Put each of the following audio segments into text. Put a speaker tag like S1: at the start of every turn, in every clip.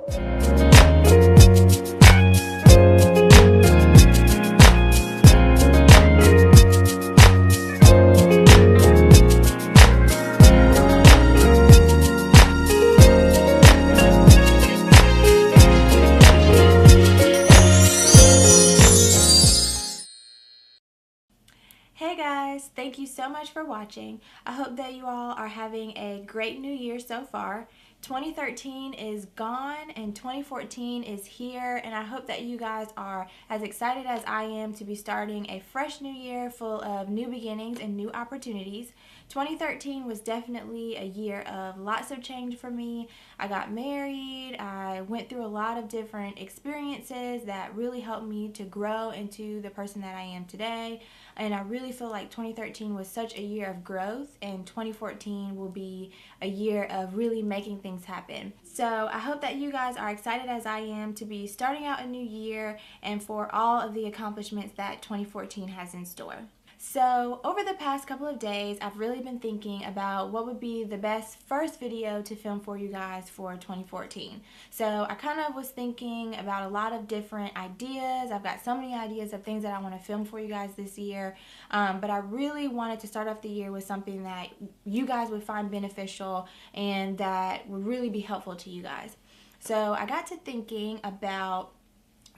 S1: Hey guys, thank you so much for watching. I hope that you all are having a great new year so far. 2013 is gone and 2014 is here, and I hope that you guys are as excited as I am to be starting a fresh new year full of new beginnings and new opportunities. 2013 was definitely a year of lots of change for me. I got married, I went through a lot of different experiences that really helped me to grow into the person that I am today, and I really feel like 2013 was such a year of growth, and 2014 will be a year of really making things happen. So I hope that you guys are excited as I am to be starting out a new year and for all of the accomplishments that 2014 has in store. So over the past couple of days, I've really been thinking about what would be the best first video to film for you guys for 2014. So I kind of was thinking about a lot of different ideas. I've got so many ideas of things that I want to film for you guys this year, but I really wanted to start off the year with something that you guys would find beneficial and that would really be helpful to you guys. So I got to thinking about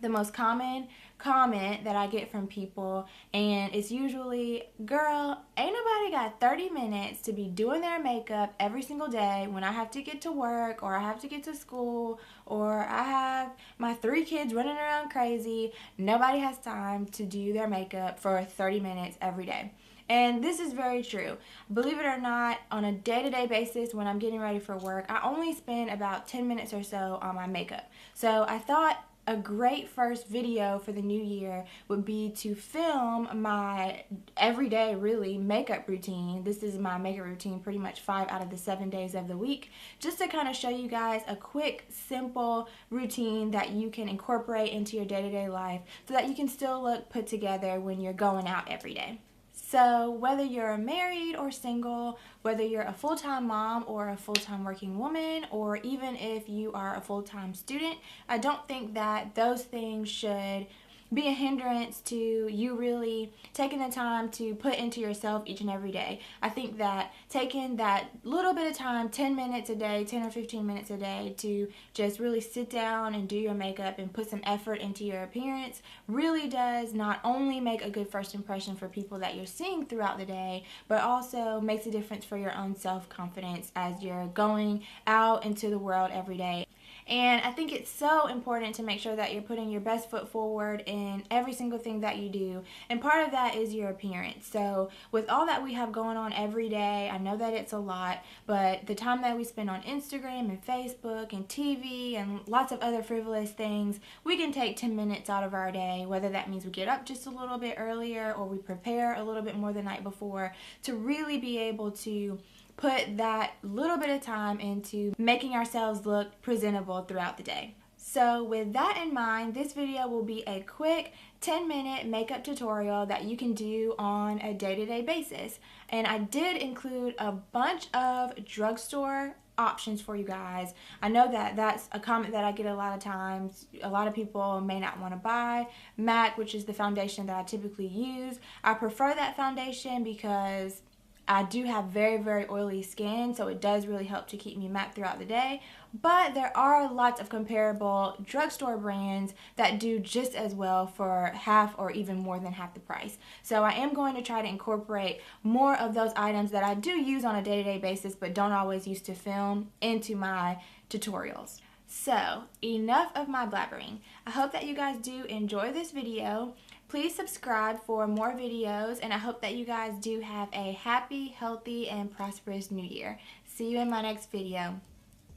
S1: the most common comment that I get from people, and it's usually, girl, ain't nobody got 30 minutes to be doing their makeup every single day when I have to get to work, or I have to get to school, or I have my 3 kids running around crazy. Nobody has time to do their makeup for 30 minutes every day. And this is very true. Believe it or not, on a day-to-day basis when I'm getting ready for work, I only spend about 10 minutes or so on my makeup. So I thought a great first video for the new year would be to film my everyday, really, makeup routine. This is my makeup routine pretty much 5 out of the 7 days of the week, just to kind of show you guys a quick, simple routine that you can incorporate into your day-to-day life so that you can still look put together when you're going out every day. So whether you're married or single, whether you're a full-time mom or a full-time working woman, or even if you are a full-time student, I don't think that those things should be a hindrance to you really taking the time to put into yourself each and every day. I think that taking that little bit of time, 10 minutes a day, 10 or 15 minutes a day, to just really sit down and do your makeup and put some effort into your appearance really does not only make a good first impression for people that you're seeing throughout the day, but also makes a difference for your own self-confidence as you're going out into the world every day. And I think it's so important to make sure that you're putting your best foot forward in every single thing that you do. And part of that is your appearance. So with all that we have going on every day, I know that it's a lot, but the time that we spend on Instagram and Facebook and TV and lots of other frivolous things, we can take 10 minutes out of our day, whether that means we get up just a little bit earlier or we prepare a little bit more the night before, to really be able to put that little bit of time into making ourselves look presentable throughout the day. So with that in mind, this video will be a quick 10-minute makeup tutorial that you can do on a day-to-day basis. And I did include a bunch of drugstore options for you guys. I know that that's a comment that I get a lot of times. A lot of people may not want to buy MAC, which is the foundation that I typically use. I prefer that foundation because I do have very, very oily skin, so it does really help to keep me matte throughout the day. But there are lots of comparable drugstore brands that do just as well for half or even more than half the price. So I am going to try to incorporate more of those items that I do use on a day-to-day basis but don't always use to film into my tutorials. So enough of my blabbering. I hope that you guys do enjoy this video. Please subscribe for more videos, and I hope that you guys do have a happy, healthy, and prosperous new year. See you in my next video.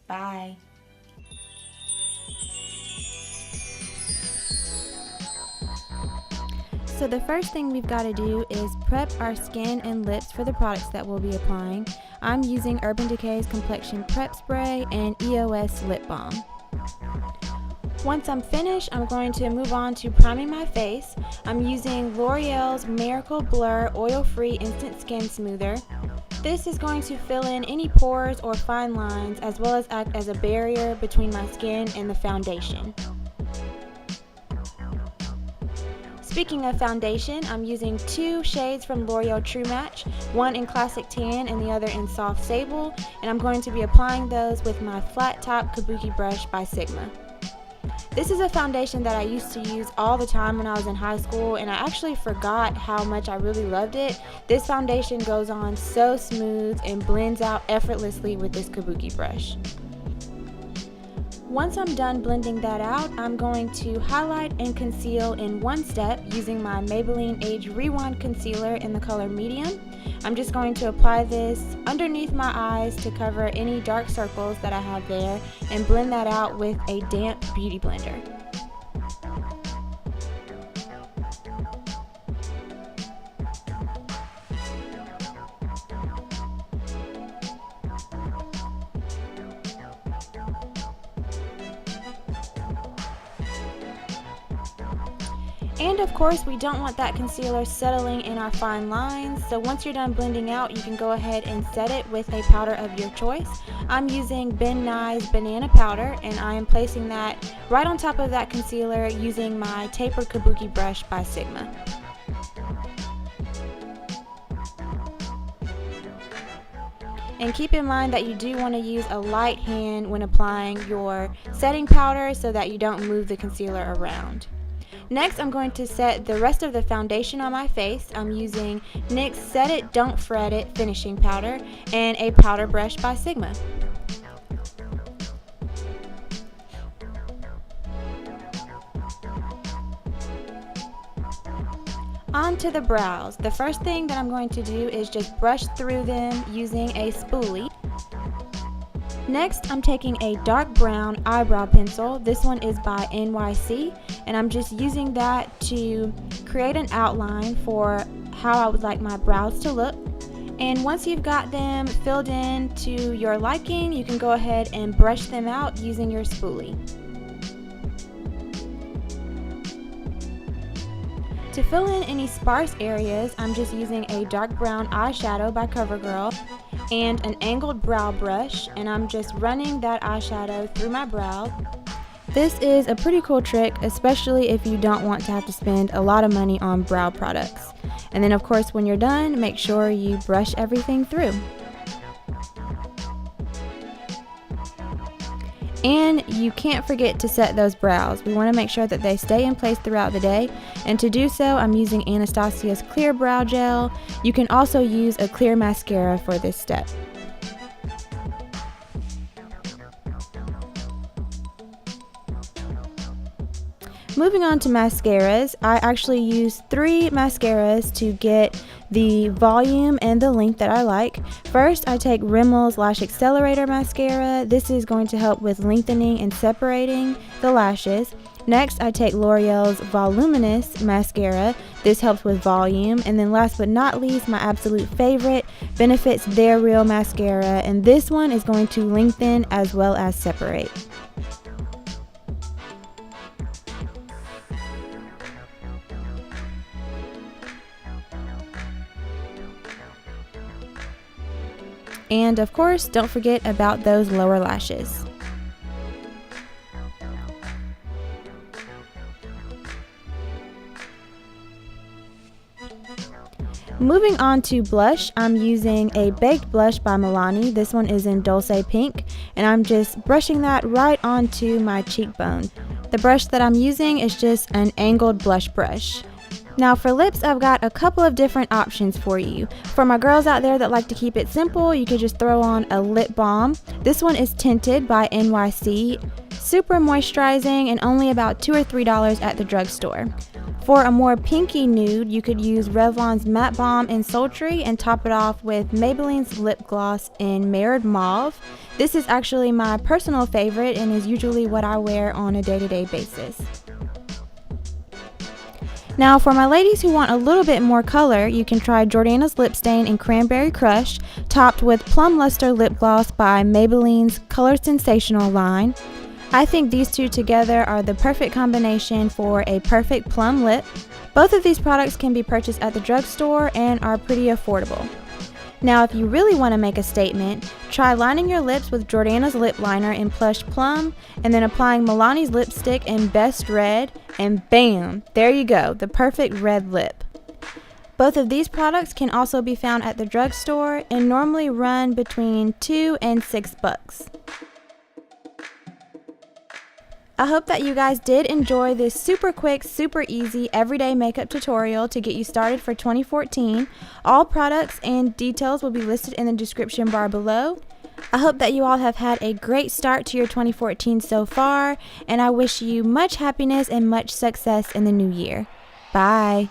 S1: Bye. So the first thing we've got to do is prep our skin and lips for the products that we'll be applying. I'm using Urban Decay's Complexion Prep Spray and EOS Lip Balm. Once I'm finished, I'm going to move on to priming my face. I'm using L'Oreal's Miracle Blur Oil-Free Instant Skin Smoother. This is going to fill in any pores or fine lines as well as act as a barrier between my skin and the foundation. Speaking of foundation, I'm using 2 shades from L'Oreal True Match, one in Classic Tan and the other in Soft Sable, and I'm going to be applying those with my flat top kabuki brush by Sigma. This is a foundation that I used to use all the time when I was in high school, and I actually forgot how much I really loved it. This foundation goes on so smooth and blends out effortlessly with this kabuki brush. Once I'm done blending that out, I'm going to highlight and conceal in one step using my Maybelline Age Rewind Concealer in the color medium. I'm just going to apply this underneath my eyes to cover any dark circles that I have there and blend that out with a damp beauty blender. And of course, we don't want that concealer settling in our fine lines, so once you're done blending out, you can go ahead and set it with a powder of your choice. I'm using Ben Nye's Banana Powder, and I am placing that right on top of that concealer using my Tapered Kabuki Brush by Sigma. And keep in mind that you do want to use a light hand when applying your setting powder so that you don't move the concealer around. Next, I'm going to set the rest of the foundation on my face. I'm using NYX Set It, Don't Fret It finishing powder and a powder brush by Sigma. On to the brows. The first thing that I'm going to do is just brush through them using a spoolie. Next, I'm taking a dark brown eyebrow pencil. This one is by NYC, and I'm just using that to create an outline for how I would like my brows to look. And once you've got them filled in to your liking, you can go ahead and brush them out using your spoolie. To fill in any sparse areas, I'm just using a dark brown eyeshadow by CoverGirl and an angled brow brush, and I'm just running that eyeshadow through my brows. This is a pretty cool trick, especially if you don't want to have to spend a lot of money on brow products. And then of course, when you're done, make sure you brush everything through. And you can't forget to set those brows. We want to make sure that they stay in place throughout the day. And to do so, I'm using Anastasia's Clear Brow Gel. You can also use a clear mascara for this step. Moving on to mascaras, I actually use 3 mascaras to get the volume and the length that I like. First, I take Rimmel's Lash Accelerator Mascara. This is going to help with lengthening and separating the lashes. Next, I take L'Oreal's Voluminous Mascara. This helps with volume. And then last but not least, my absolute favorite, Benefit's They're Real Mascara. And this one is going to lengthen as well as separate. And of course, don't forget about those lower lashes. Moving on to blush, I'm using a baked blush by Milani. This one is in Dulce Pink, and I'm just brushing that right onto my cheekbone. The brush that I'm using is just an angled blush brush. Now for lips, I've got a couple of different options for you. For my girls out there that like to keep it simple, you could just throw on a lip balm. This one is tinted by NYC, super moisturizing and only about $2 or $3 at the drugstore. For a more pinky nude, you could use Revlon's Matte Balm in Sultry and top it off with Maybelline's lip gloss in Mirrored Mauve. This is actually my personal favorite and is usually what I wear on a day-to-day basis. Now for my ladies who want a little bit more color, you can try Jordana's Lip Stain in Cranberry Crush, topped with Plum Luster Lip Gloss by Maybelline's Color Sensational line. I think these two together are the perfect combination for a perfect plum lip. Both of these products can be purchased at the drugstore and are pretty affordable. Now, if you really want to make a statement, try lining your lips with Jordana's lip liner in Plush Plum, and then applying Milani's lipstick in Best Red, and bam! There you go, the perfect red lip. Both of these products can also be found at the drugstore and normally run between $2 and $6. I hope that you guys did enjoy this super quick, super easy, everyday makeup tutorial to get you started for 2014. All products and details will be listed in the description bar below. I hope that you all have had a great start to your 2014 so far, and I wish you much happiness and much success in the new year. Bye!